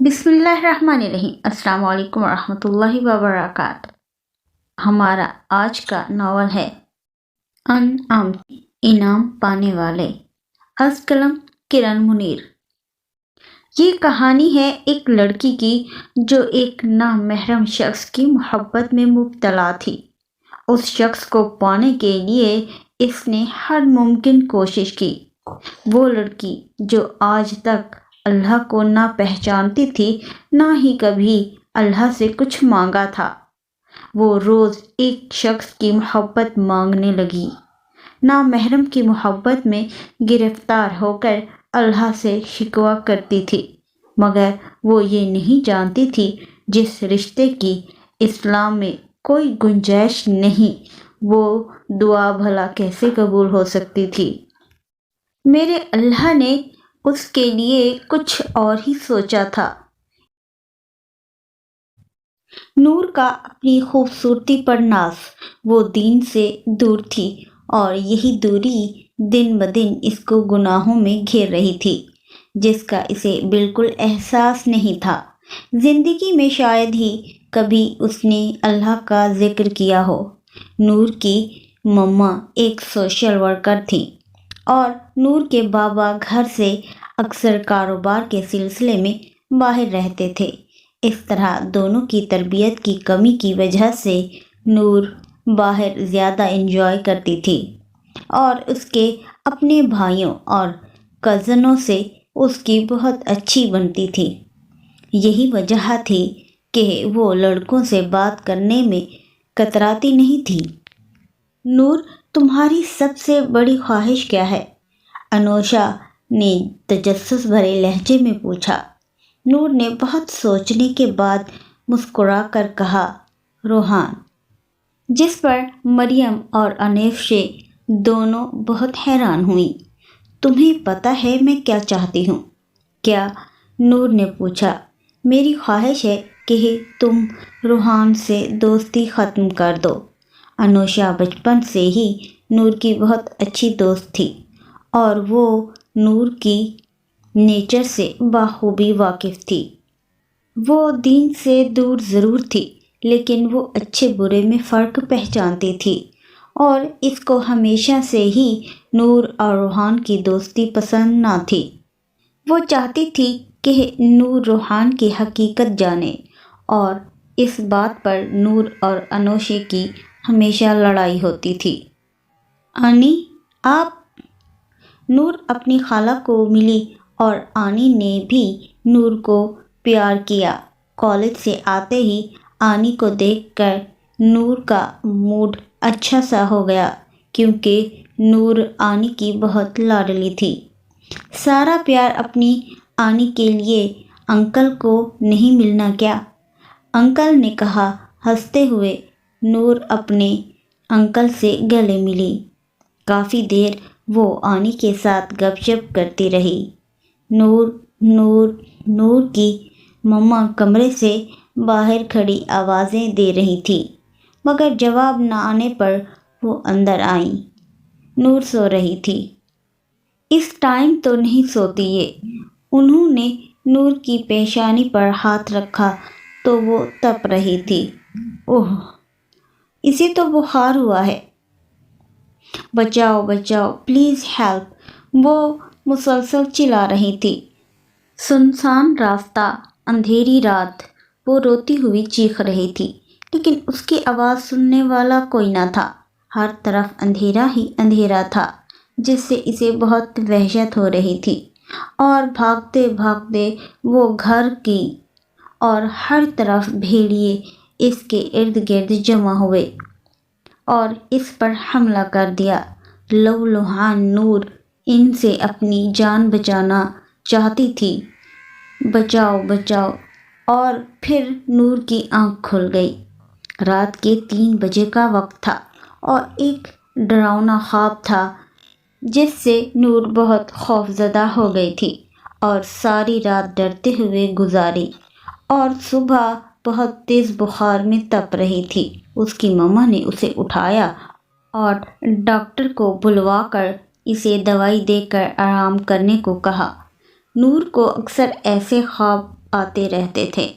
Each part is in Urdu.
بسم اللہ الرحمن الرحیم۔ السلام علیکم ورحمۃ اللہ وبرکاتہ۔ ہمارا آج کا ناول ہے انعام پانے والے، از قلم کرن منیر۔ یہ کہانی ہے ایک لڑکی کی جو ایک نامحرم شخص کی محبت میں مبتلا تھی۔ اس شخص کو پانے کے لیے اس نے ہر ممکن کوشش کی۔ وہ لڑکی جو آج تک اللہ کو نہ پہچانتی تھی، نہ ہی کبھی اللہ سے کچھ مانگا تھا، وہ روز ایک شخص کی محبت مانگنے لگی۔ نامحرم کی محبت میں گرفتار ہو کر اللہ سے شکوہ کرتی تھی، مگر وہ یہ نہیں جانتی تھی جس رشتے کی اسلام میں کوئی گنجائش نہیں، وہ دعا بھلا کیسے قبول ہو سکتی تھی۔ میرے اللہ نے اس کے لیے کچھ اور ہی سوچا تھا۔ نور کا اپنی خوبصورتی پر ناز، وہ دین سے دور تھی اور یہی دوری دن بدن اس کو گناہوں میں گھیر رہی تھی، جس کا اسے بالکل احساس نہیں تھا۔ زندگی میں شاید ہی کبھی اس نے اللہ کا ذکر کیا ہو۔ نور کی مما ایک سوشل ورکر تھیں اور نور کے بابا گھر سے اکثر کاروبار کے سلسلے میں باہر رہتے تھے۔ اس طرح دونوں کی تربیت کی کمی کی وجہ سے نور باہر زیادہ انجوائے کرتی تھی اور اس کے اپنے بھائیوں اور کزنوں سے اس کی بہت اچھی بنتی تھی۔ یہی وجہ تھی کہ وہ لڑکوں سے بات کرنے میں کتراتی نہیں تھی۔ نور، تمہاری سب سے بڑی خواہش کیا ہے؟ انوشا نے تجسس بھرے لہجے میں پوچھا۔ نور نے بہت سوچنے کے بعد مسکرا کر کہا، روحان، جس پر مریم اور انوشا دونوں بہت حیران ہوئیں۔ تمہیں پتہ ہے میں کیا چاہتی ہوں؟ کیا؟ نور نے پوچھا۔ میری خواہش ہے کہ تم روحان سے دوستی ختم کر دو۔ انوشا بچپن سے ہی نور کی بہت اچھی دوست تھی اور وہ نور کی نیچر سے بخوبی واقف تھی۔ وہ دین سے دور ضرور تھی، لیکن وہ اچھے برے میں فرق پہچانتی تھی اور اس کو ہمیشہ سے ہی نور اور روحان کی دوستی پسند نہ تھی۔ وہ چاہتی تھی کہ نور روحان کی حقیقت جانے، اور اس بات پر نور اور انوشا کی ہمیشہ لڑائی ہوتی تھی۔ آنی، آپ؟ نور اپنی خالہ کو ملی اور آنی نے بھی نور کو پیار کیا۔ کالج سے آتے ہی آنی کو دیکھ کر نور کا موڈ اچھا سا ہو گیا، کیونکہ نور آنی کی بہت لاڈلی تھی۔ سارا پیار اپنی آنی کے لیے انکل کو نہیں ملنا کیا؟ انکل نے کہا ہنستے ہوئے۔ نور اپنے انکل سے گلے ملی۔ کافی دیر وہ آنی کے ساتھ گپ شپ کرتی رہی۔ نور نور نور کی مما کمرے سے باہر کھڑی آوازیں دے رہی تھی، مگر جواب نہ آنے پر وہ اندر آئیں۔ نور سو رہی تھی۔ اس ٹائم تو نہیں سوتی یہ۔ انہوں نے نور کی پیشانی پر ہاتھ رکھا تو وہ تپ رہی تھی۔ اوہ، اسے تو بخار ہوا ہے۔ بچاؤ بچاؤ، پلیز ہیلپ، وہ مسلسل چلا رہی تھی۔ سنسان راستہ، اندھیری رات، وہ روتی ہوئی چیخ رہی تھی، لیکن اس کی آواز سننے والا کوئی نہ تھا۔ ہر طرف اندھیرا ہی اندھیرا تھا، جس سے اسے بہت وحشت ہو رہی تھی، اور بھاگتے بھاگتے وہ گھر کی، اور ہر طرف بھیڑیے اس کے ارد گرد جمع ہوئے اور اس پر حملہ کر دیا۔ لہوحان نور ان سے اپنی جان بچانا چاہتی تھی۔ بچاؤ بچاؤ، اور پھر نور کی آنکھ کھل گئی۔ رات کے 3 بجے کا وقت تھا اور ایک ڈراؤنا خواب تھا جس سے نور بہت خوفزدہ ہو گئی تھی اور ساری رات ڈرتے ہوئے گزاری، اور صبح بہت تیز بخار میں تپ رہی تھی۔ اس کی مما نے اسے اٹھایا اور ڈاکٹر کو بلوا کر اسے دوائی دے کر آرام کرنے کو کہا۔ نور کو اکثر ایسے خواب آتے رہتے تھے،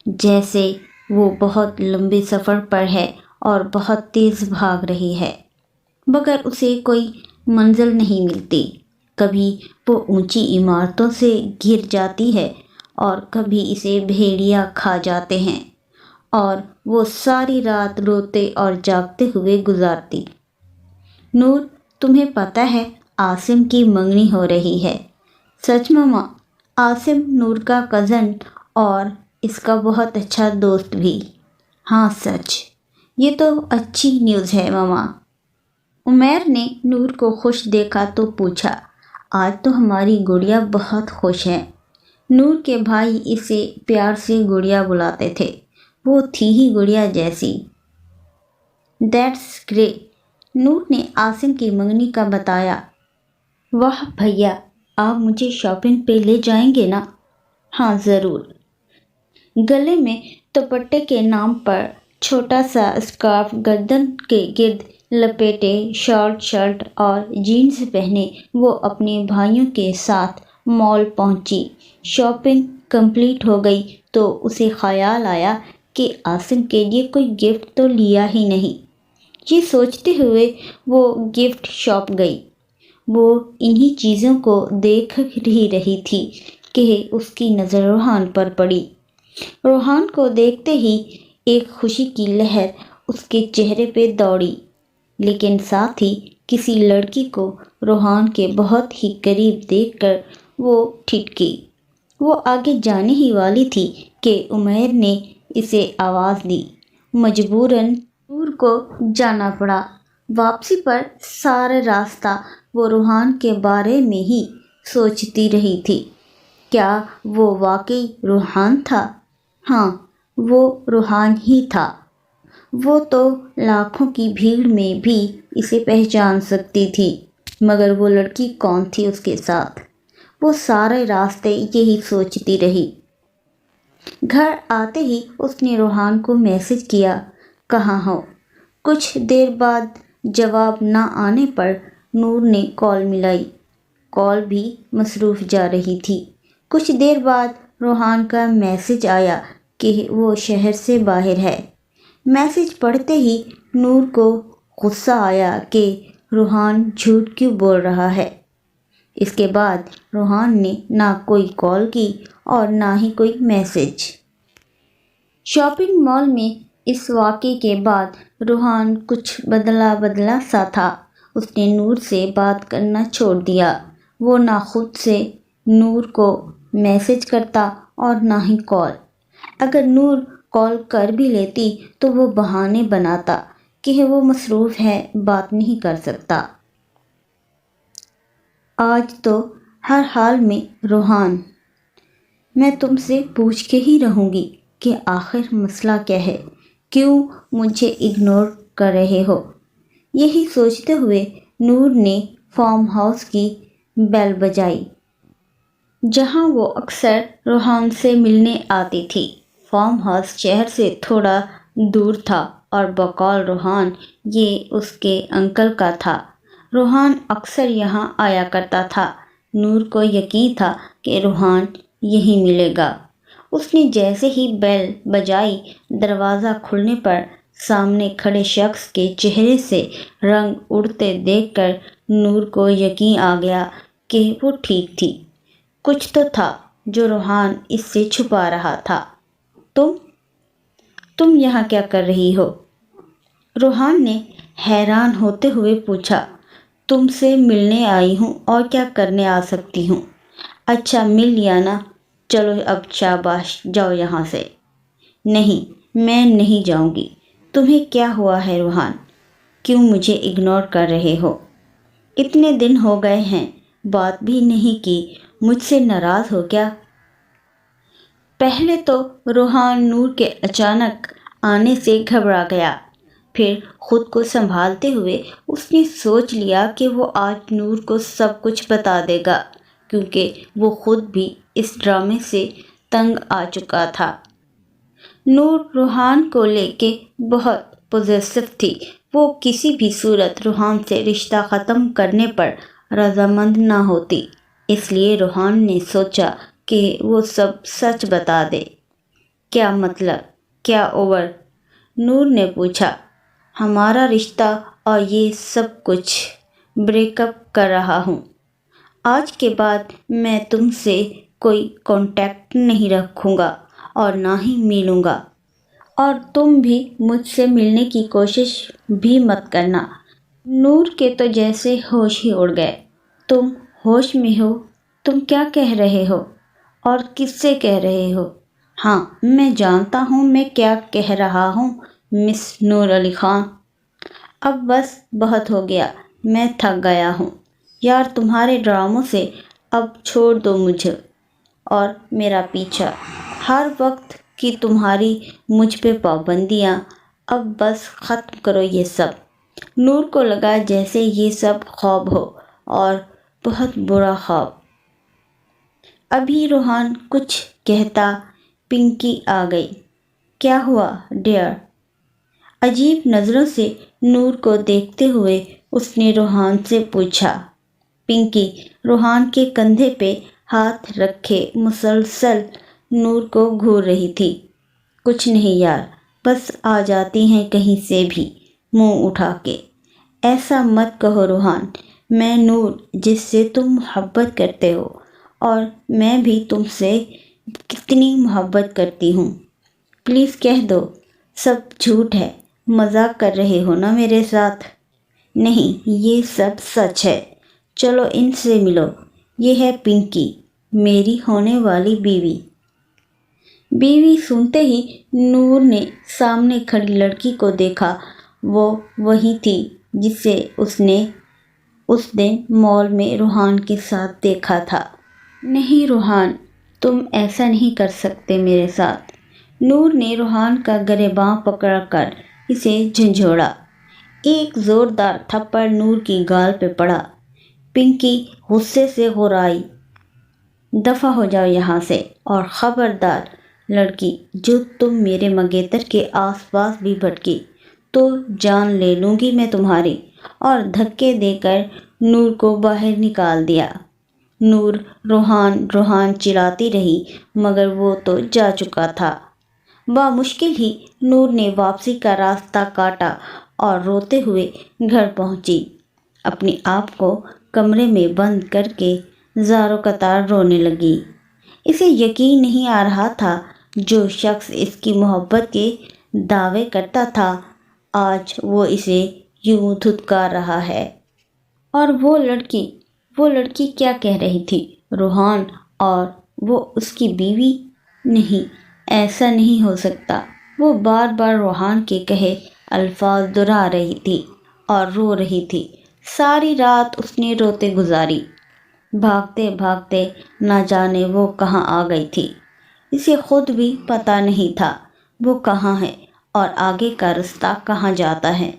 جیسے وہ بہت لمبے سفر پر ہے اور بہت تیز بھاگ رہی ہے، مگر اسے کوئی منزل نہیں ملتی۔ کبھی وہ اونچی عمارتوں سے گر جاتی ہے اور کبھی اسے بھیڑیا کھا جاتے ہیں، اور وہ ساری رات روتے اور جاگتے ہوئے گزارتی۔ نور، تمہیں پتہ ہے عاصم کی منگنی ہو رہی ہے؟ سچ ماما؟ عاصم نور کا کزن اور اس کا بہت اچھا دوست بھی۔ ہاں سچ، یہ تو اچھی نیوز ہے ماما۔ عمیر نے نور کو خوش دیکھا تو پوچھا، آج تو ہماری گڑیا بہت خوش ہے۔ نور کے بھائی اسے پیار سے گڑیا بلاتے تھے، وہ تھی ہی گڑیا جیسی۔ دیٹس گریٹ، نور نے عاصم کی منگنی کا بتایا۔ واہ بھیا، آپ مجھے شاپنگ پہ لے جائیں گے نا؟ ہاں ضرور۔ گلے میں دوپٹے کے نام پر چھوٹا سا اسکارف گردن کے گرد لپیٹے، شرٹ اور جینز پہنے وہ اپنے بھائیوں کے ساتھ مال پہنچی۔ شاپنگ کمپلیٹ ہو گئی تو اسے خیال آیا کہ عاصم کے لیے کوئی گفٹ تو لیا ہی نہیں۔ یہ سوچتے ہوئے وہ گفٹ شاپ گئی۔ وہ انہی چیزوں کو دیکھ ہی رہی تھی کہ اس کی نظر روحان پر پڑی۔ روحان کو دیکھتے ہی ایک خوشی کی لہر اس کے چہرے پہ دوڑی، لیکن ساتھ ہی کسی لڑکی کو روحان کے بہت ہی قریب دیکھ کر وہ ٹھٹکی۔ وہ آگے جانے ہی والی تھی کہ عمیر نے اسے آواز دی۔ مجبوراً نور کو جانا پڑا۔ واپسی پر سارا راستہ وہ روحان کے بارے میں ہی سوچتی رہی تھی۔ کیا وہ واقعی روحان تھا؟ ہاں، وہ روحان ہی تھا۔ وہ تو لاکھوں کی بھیڑ میں بھی اسے پہچان سکتی تھی، مگر وہ لڑکی کون تھی اس کے ساتھ؟ وہ سارے راستے یہی سوچتی رہی۔ گھر آتے ہی اس نے روحان کو میسج کیا، کہاں ہو؟ کچھ دیر بعد جواب نہ آنے پر نور نے کال ملائی۔ کال بھی مصروف جا رہی تھی۔ کچھ دیر بعد روحان کا میسج آیا کہ وہ شہر سے باہر ہے۔ میسج پڑھتے ہی نور کو غصہ آیا کہ روحان جھوٹ کیوں بول رہا ہے۔ اس کے بعد روحان نے نہ کوئی کال کی اور نہ ہی کوئی میسج۔ شاپنگ مال میں اس واقعے کے بعد روحان کچھ بدلا سا تھا۔ اس نے نور سے بات کرنا چھوڑ دیا۔ وہ نہ خود سے نور کو میسج کرتا اور نہ ہی کال۔ اگر نور کال کر بھی لیتی تو وہ بہانے بناتا کہ وہ مصروف ہے، بات نہیں کر سکتا۔ آج تو ہر حال میں روحان، میں تم سے پوچھ کے ہی رہوں گی کہ آخر مسئلہ کیا ہے، کیوں مجھے اگنور کر رہے ہو؟ یہی سوچتے ہوئے نور نے فارم ہاؤس کی بیل بجائی، جہاں وہ اکثر روحان سے ملنے آتی تھی۔ فارم ہاؤس شہر سے تھوڑا دور تھا اور بقول روحان یہ اس کے انکل کا تھا۔ روحان اکثر یہاں آیا کرتا تھا۔ نور کو یقین تھا کہ روحان یہیں ملے گا۔ اس نے جیسے ہی بیل بجائی، دروازہ کھلنے پر سامنے کھڑے شخص کے چہرے سے رنگ اڑتے دیکھ کر نور کو یقین آ گیا کہ وہ ٹھیک تھی۔ کچھ تو تھا جو روحان اس سے چھپا رہا تھا۔ تم یہاں کیا کر رہی ہو؟ روحان نے حیران ہوتے ہوئے پوچھا۔ تم سے ملنے آئی ہوں، اور کیا کرنے آ سکتی ہوں؟ اچھا مل لیا نا، چلو اب شاباش، جاؤ یہاں سے۔ نہیں، میں نہیں جاؤں گی۔ تمہیں کیا ہوا ہے روحان؟ کیوں مجھے اگنور کر رہے ہو؟ اتنے دن ہو گئے ہیں، بات بھی نہیں کی، مجھ سے ناراض ہو کیا؟ پہلے تو روحان نور کے اچانک آنے سے گھبرا گیا، پھر خود کو سنبھالتے ہوئے اس نے سوچ لیا کہ وہ آج نور کو سب کچھ بتا دے گا، کیونکہ وہ خود بھی اس ڈرامے سے تنگ آ چکا تھا۔ نور روحان کو لے کے بہت پوزیسو تھی۔ وہ کسی بھی صورت روحان سے رشتہ ختم کرنے پر رضامند نہ ہوتی۔ اس لیے روحان نے سوچا کہ وہ سب سچ بتا دے۔ کیا مطلب؟ کیا اوور؟ نور نے پوچھا۔ ہمارا رشتہ اور یہ سب کچھ بریک اپ کر رہا ہوں۔ آج کے بعد میں تم سے کوئی کانٹیکٹ نہیں رکھوں گا اور نہ ہی ملوں گا، اور تم بھی مجھ سے ملنے کی کوشش بھی مت کرنا۔ نور کے تو جیسے ہوش ہی اڑ گئے۔ تم ہوش میں ہو؟ تم کیا کہہ رہے ہو اور کس سے کہہ رہے ہو؟ ہاں، میں جانتا ہوں میں کیا کہہ رہا ہوں مس نور علی خان۔ اب بس بہت ہو گیا، میں تھک گیا ہوں یار تمہارے ڈراموں سے۔ اب چھوڑ دو مجھے اور میرا پیچھا، ہر وقت کی تمہاری مجھ پہ پابندیاں۔ اب بس ختم کرو یہ سب۔ نور کو لگا جیسے یہ سب خواب ہو، اور بہت برا خواب۔ ابھی روحان کچھ کہتا پنکی آ گئی۔ کیا ہوا ڈیئر؟ عجیب نظروں سے نور کو دیکھتے ہوئے اس نے روحان سے پوچھا۔ پنکی روحان کے کندھے پہ ہاتھ رکھے مسلسل نور کو گھور رہی تھی۔ کچھ نہیں یار، بس آ جاتی ہیں کہیں سے بھی منہ اٹھا کے۔ ایسا مت کہو روحان، میں نور جس سے تم محبت کرتے ہو، اور میں بھی تم سے کتنی محبت کرتی ہوں۔ پلیز کہہ دو سب جھوٹ ہے، مذاق کر رہے ہو نا میرے ساتھ؟ نہیں، یہ سب سچ ہے۔ چلو ان سے ملو، یہ ہے پنکی، میری ہونے والی بیوی۔ بیوی سنتے ہی نور نے سامنے کھڑی لڑکی کو دیکھا۔ وہ وہی تھی جسے اس نے اس دن مال میں روحان کے ساتھ دیکھا تھا۔ نہیں روحان، تم ایسا نہیں کر سکتے میرے ساتھ۔ نور نے روحان کا گریباں پکڑ کر اسے جھنجھوڑا۔ ایک زوردار تھپڑ نور کی گال پہ پڑا۔ پنکی غصے سے غرائی۔ دفع ہو جاؤ یہاں سے، اور خبردار لڑکی، جو تم میرے منگیتر کے آس پاس بھی بھٹکی تو جان لے لوں گی میں تمہاری۔ اور دھکے دے کر نور کو باہر نکال دیا۔ نور روحان روحان چلاتی رہی، مگر وہ تو جا چکا تھا۔ بامشکل ہی نور نے واپسی کا راستہ کاٹا اور روتے ہوئے گھر پہنچی۔ اپنے آپ کو کمرے میں بند کر کے زاروں قطار رونے لگی۔ اسے یقین نہیں آ رہا تھا جو شخص اس کی محبت کے دعوے کرتا تھا، آج وہ اسے یوں دھتکار رہا ہے۔ اور وہ لڑکی کیا کہہ رہی تھی؟ روحان اور وہ اس کی بیوی؟ نہیں، ایسا نہیں ہو سکتا۔ وہ بار بار روحان کے کہے الفاظ دہرا رہی تھی اور رو رہی تھی۔ ساری رات اس نے روتے گزاری، بھاگتے بھاگتے نہ جانے وہ کہاں آ گئی تھی۔ اسے خود بھی پتہ نہیں تھا وہ کہاں ہے اور آگے کا رستہ کہاں جاتا ہے۔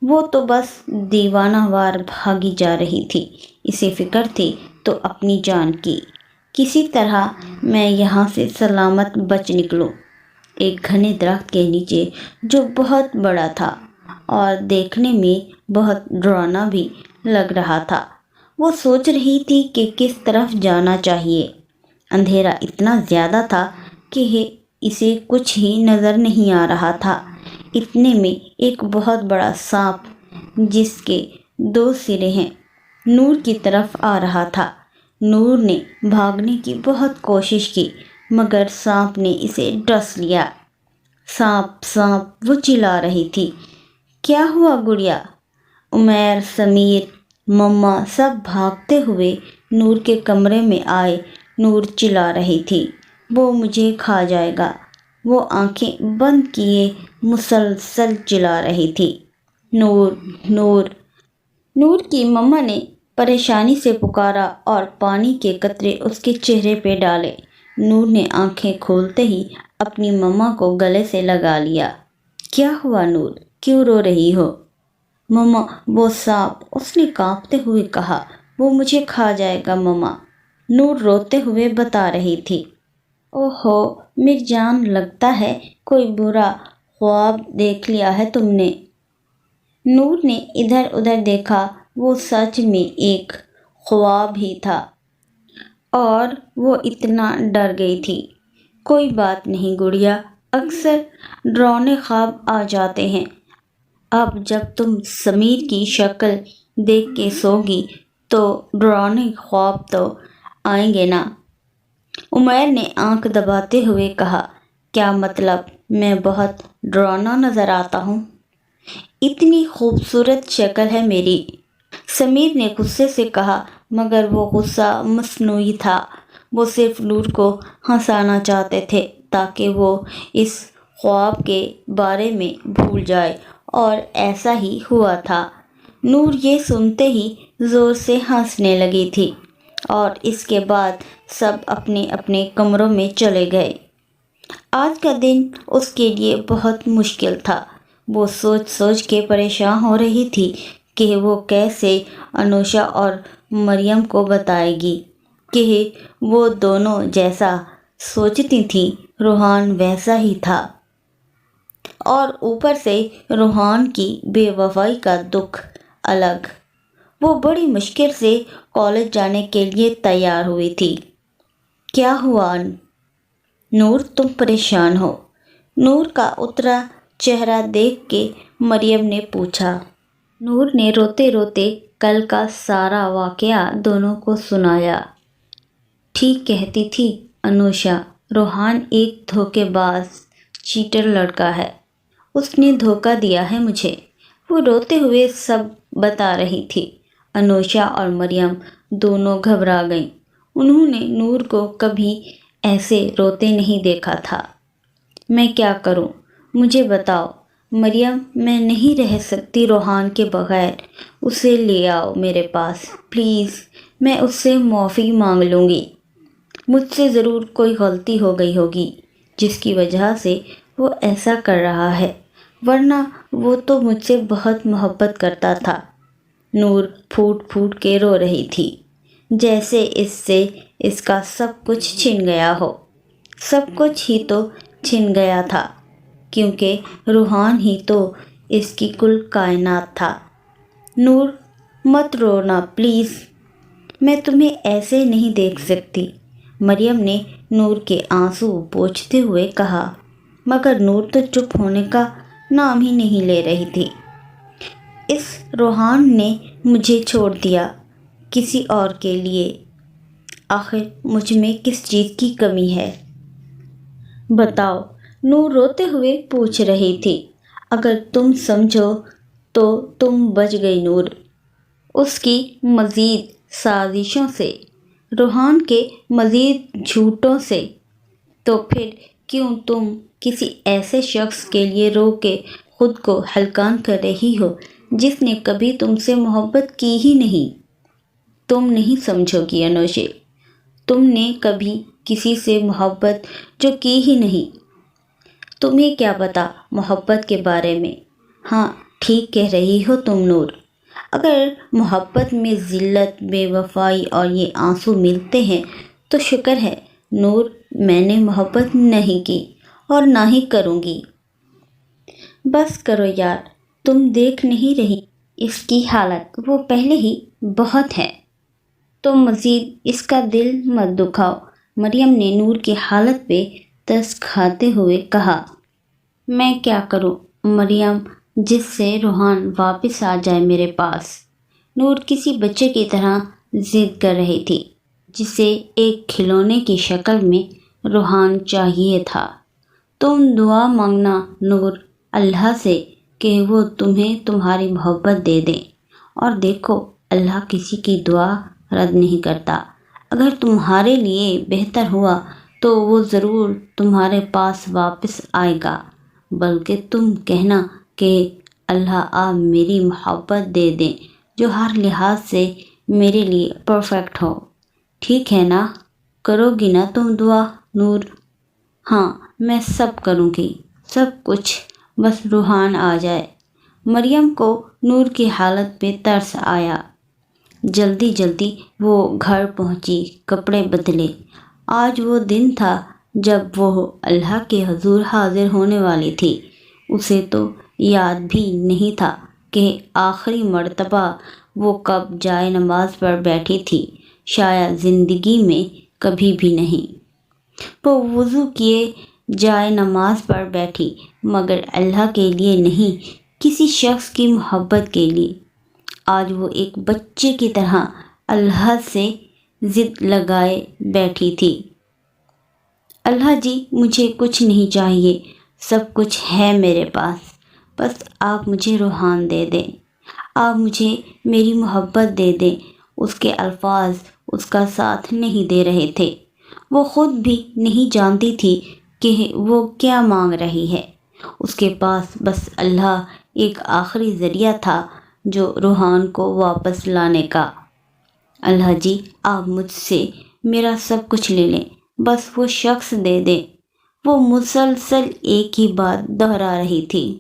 وہ تو بس دیوانہ وار بھاگی جا رہی تھی۔ اسے فکر تھی تو اپنی جان کی، کسی طرح میں یہاں سے سلامت بچ نکلوں۔ ایک گھنے درخت کے نیچے جو بہت بڑا تھا اور دیکھنے میں بہت ڈراؤنا بھی لگ رہا تھا، وہ سوچ رہی تھی کہ کس طرف جانا چاہیے۔ اندھیرا اتنا زیادہ تھا کہ اسے کچھ ہی نظر نہیں آ رہا تھا۔ اتنے میں ایک بہت بڑا سانپ جس کے 2 سرے ہیں نور کی طرف آ رہا تھا۔ نور نے بھاگنے کی بہت کوشش کی، مگر سانپ نے اسے ڈس لیا۔ سانپ سانپ، وہ چلا رہی تھی۔ کیا ہوا گڑیا؟ عمیر، سمیر، مما سب بھاگتے ہوئے نور کے کمرے میں آئے۔ نور چلا رہی تھی، وہ مجھے کھا جائے گا۔ وہ آنکھیں بند کیے مسلسل چلا رہی تھی، نور نور۔ نور کی مما نے پریشانی سے پکارا اور پانی کے قطرے اس کے چہرے پہ ڈالے۔ نور نے آنکھیں کھولتے ہی اپنی مما کو گلے سے لگا لیا۔ کیا ہوا نور، کیوں رو رہی ہو؟ مما، وہ سانپ، اس نے کانپتے ہوئے کہا، وہ مجھے کھا جائے گا مما۔ نور روتے ہوئے بتا رہی تھی۔ اوہو میری جان، لگتا ہے کوئی برا خواب دیکھ لیا ہے تم نے۔ نور نے ادھر ادھر دیکھا، وہ سچ میں ایک خواب ہی تھا۔ اور وہ اتنا ڈر گئی تھی۔ کوئی بات نہیں گڑیا، اکثر ڈراؤنے خواب آ جاتے ہیں۔ اب جب تم سمیر کی شکل دیکھ کے سوگی تو ڈراؤنے خواب تو آئیں گے نا؟ عمیر نے آنکھ دباتے ہوئے کہا۔ کیا مطلب میں بہت ڈراؤنا نظر آتا ہوں؟ اتنی خوبصورت شکل ہے میری، سمیر نے غصے سے کہا، مگر وہ غصہ مصنوعی تھا۔ وہ صرف نور کو ہنسانا چاہتے تھے تاکہ وہ اس خواب کے بارے میں بھول جائے، اور ایسا ہی ہوا تھا۔ نور یہ سنتے ہی زور سے ہنسنے لگی تھی، اور اس کے بعد سب اپنے اپنے کمروں میں چلے گئے۔ آج کا دن اس کے لیے بہت مشکل تھا۔ وہ سوچ سوچ کے پریشان ہو رہی تھی کہ وہ کیسے انوشا اور مریم کو بتائے گی کہ وہ دونوں جیسا سوچتی تھی روحان ویسا ہی تھا، اور اوپر سے روحان کی بے وفائی کا دکھ الگ۔ وہ بڑی مشکل سے کالج جانے کے لیے تیار ہوئی تھی۔ کیا ہوا نور، تم پریشان ہو؟ نور کا اترا چہرہ دیکھ کے مریم نے پوچھا۔ نور نے روتے روتے کل کا سارا واقعہ دونوں کو سنایا۔ ٹھیک کہتی تھی انوشا، روحان ایک دھوکے باز چیٹر لڑکا ہے، اس نے دھوکہ دیا ہے مجھے۔ وہ روتے ہوئے سب بتا رہی تھی۔ انوشا اور مریم دونوں گھبرا گئیں۔ انہوں نے نور کو کبھی ایسے روتے نہیں دیکھا تھا۔ میں کیا کروں؟ مجھے بتاؤ مریم، میں نہیں رہ سکتی روحان کے بغیر۔ اسے لے آؤ میرے پاس پلیز، میں اس سے معافی مانگ لوں گی۔ مجھ سے ضرور کوئی غلطی ہو گئی ہوگی جس کی وجہ سے وہ ایسا کر رہا ہے، ورنہ وہ تو مجھ سے بہت محبت کرتا تھا۔ نور پھوٹ پھوٹ کے رو رہی تھی، جیسے اس سے اس کا سب کچھ چھن گیا ہو۔ سب کچھ ہی تو چھن گیا تھا، کیونکہ روحان ہی تو اس کی کل کائنات تھا۔ نور مت رونا پلیز، میں تمہیں ایسے نہیں دیکھ سکتی، مریم نے نور کے آنسو پوچھتے ہوئے کہا، مگر نور تو چپ ہونے کا نام ہی نہیں لے رہی تھی۔ اس روحان نے مجھے چھوڑ دیا کسی اور کے لیے، آخر مجھ میں کس چیز کی کمی ہے؟ بتاؤ، نور روتے ہوئے پوچھ رہی تھی۔ اگر تم سمجھو تو تم بچ گئی نور، اس کی مزید سازشوں سے، روحان کے مزید جھوٹوں سے۔ تو پھر کیوں تم کسی ایسے شخص کے لیے رو کے خود کو ہلکان کر رہی ہو جس نے کبھی تم سے محبت کی ہی نہیں؟ تم نہیں سمجھو گی انوشے، تم نے کبھی کسی سے محبت جو کی ہی نہیں۔ تمہیں کیا پتا محبت کے بارے میں؟ ہاں ٹھیک کہہ رہی ہو تم نور، اگر محبت میں ذلت، بے وفائی اور یہ آنسو ملتے ہیں تو شکر ہے نور، میں نے محبت نہیں کی اور نہ ہی کروں گی۔ بس کرو یار، تم دیکھ نہیں رہی اس کی حالت، وہ پہلے ہی بہت ہے، تم مزید اس کا دل مت دکھاؤ، مریم نے نور کی حالت پہ ترس کھاتے ہوئے کہا۔ میں کیا کروں مریم، جس سے روحان واپس آ جائے میرے پاس؟ نور کسی بچے کی طرح ضد کر رہی تھی، جسے ایک کھلونے کی شکل میں روحان چاہیے تھا۔ تم دعا مانگنا نور اللہ سے کہ وہ تمہیں تمہاری محبت دے دیں، اور دیکھو اللہ کسی کی دعا رد نہیں کرتا۔ اگر تمہارے لیے بہتر ہوا تو وہ ضرور تمہارے پاس واپس آئے گا، بلکہ تم کہنا کہ اللہ آپ میری محبت دے دیں جو ہر لحاظ سے میرے لیے پرفیکٹ ہو۔ ٹھیک ہے نا؟ کرو گی نا تم دعا نور؟ ہاں میں سب کروں گی، سب کچھ، بس روحان آ جائے۔ مریم کو نور کی حالت پہ ترس آیا۔ جلدی جلدی وہ گھر پہنچی، کپڑے بدلے۔ آج وہ دن تھا جب وہ اللہ کے حضور حاضر ہونے والی تھی۔ اسے تو یاد بھی نہیں تھا کہ آخری مرتبہ وہ کب جائے نماز پر بیٹھی تھی۔ شاید زندگی میں کبھی بھی نہیں۔ وہ وضو کیے جائے نماز پڑھ بیٹھی، مگر اللہ کے لیے نہیں، کسی شخص کی محبت کے لیے۔ آج وہ ایک بچے کی طرح اللہ سے ضد لگائے بیٹھی تھی۔ اللہ جی، مجھے کچھ نہیں چاہیے، سب کچھ ہے میرے پاس، بس آپ مجھے روحان دے دیں، آپ مجھے میری محبت دے دیں۔ اس کے الفاظ اس کا ساتھ نہیں دے رہے تھے۔ وہ خود بھی نہیں جانتی تھی کہ وہ کیا مانگ رہی ہے۔ اس کے پاس بس اللہ ایک آخری ذریعہ تھا، جو روحان کو واپس لانے کا۔ اللہ جی، آپ مجھ سے میرا سب کچھ لے لیں، بس وہ شخص دے دیں۔ وہ مسلسل ایک ہی بات دہرا رہی تھی۔